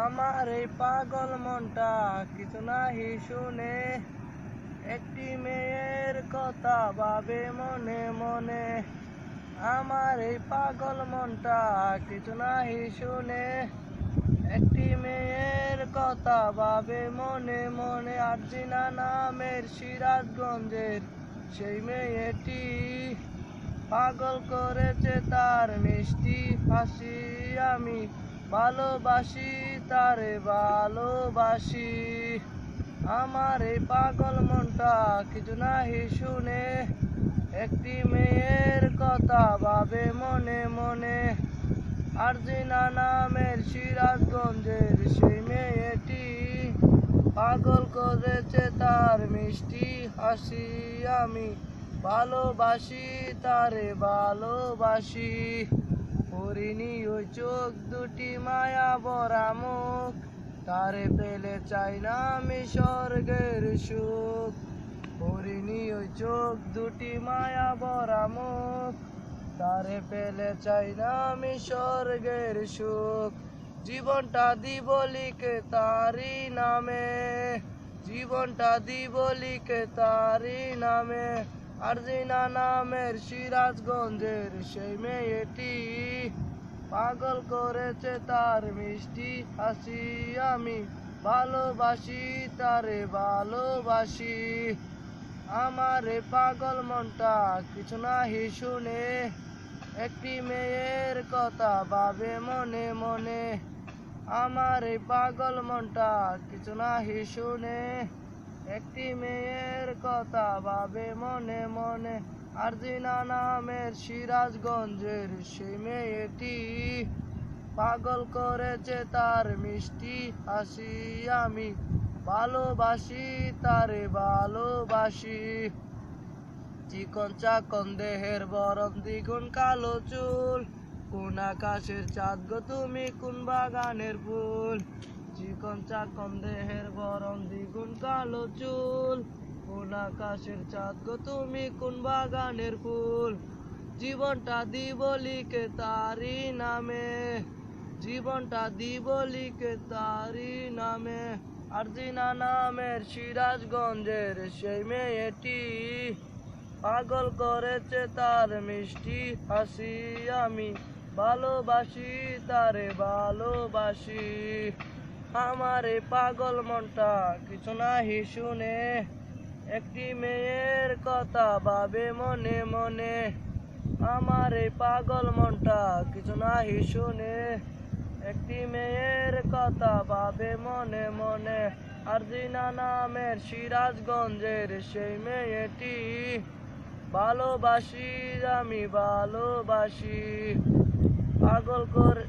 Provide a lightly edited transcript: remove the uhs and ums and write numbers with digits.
আমার এই পাগল মনটা কিছু নাহি শুনে, একটি মেয়ের কথা ভাবে মনে মনে। আমার এই পাগল মনটা কিছু নাহি শুনে, একটি মেয়ের কথা ভাবে মনে মনে। আরজিনা নামের সিরাজগঞ্জের সেই মেয়েটি পাগল করেছে তার মিষ্টি হাসি। আমি ভালোবাসি তারে ভালোবাসি। আমার এই পাগল মনটা কিছু নাহি শুনে, একটি মেয়ের কথা ভাবে মনে মনে। আরজিনা নামের সিরাজগঞ্জের সেই মেয়েটি পাগল করেছে তার মিষ্টি হাসি। আমি ভালোবাসি তারে ভালোবাসি। হরিণী ওই চোখ দুটি মায়া ভরা মুখ, তারে পেলে চাই না আমি স্বর্গের সুখ। হরিণী ওই চোখ দুটি মায়া ভরা মুখ, তারে পেলে চাই না আমি স্বর্গের সুখ। জীবনটা দিব লিখে তারি নামে, জীবনটা দিব লিখে তারি নামে। আরজিনা নামের সিরাজগঞ্জের সেই মেয়েটি পাগল করেছে তার মিষ্টি হাসি। আমি ভালোবাসি তারে ভালোবাসি। আমার এই পাগল মনটা কিছু নাহি শুনে, একটি মেয়ের কথা ভাবে মনে মনে। আমার এই পাগল মনটা কিছু নাহি শুনে, একটি মেয়ের কথা ভাবে মনে মনে। আরজিনা নামের সিরাজগঞ্জের সেই মেয়েটি পাগল করেছে তার মিষ্টি হাসি। আমি ভালোবাসি তারে ভালোবাসি। চিকন চাকন দেহের বরণ দ্বিগুণ কালো চুল, কোন আকাশের চাঁদ গো তুমি কোন বাগানের ফুল। চিকন চাকন দেহের বরণ দ্বিগুণ কালো চুল, কোন আকাশের চাঁদ গো তুমি কোন বাগানের ফুল। জীবনটা দিব লিখে তারি নামে, জীবনটা দিব লিখে তারি নামে। আরজিনা নামের সিরাজগঞ্জের সেই মেয়েটি পাগল করেছে তার মিষ্টি হাসি। আমি ভালোবাসি তারে ভালোবাসি। আমার এই পাগল মনটা কিছু নাহি শুনে, একটি মেয়ের কথা ভাবে মনে মনে। আমার এই পাগল মনটা কিছু নাহি শুনে, একটি মেয়ের কথা ভাবে মনে মনে। আরজিনা নামের সিরাজগঞ্জের সেই মেয়েটি ভালোবাসি আমি ভালোবাসি। পাগল করে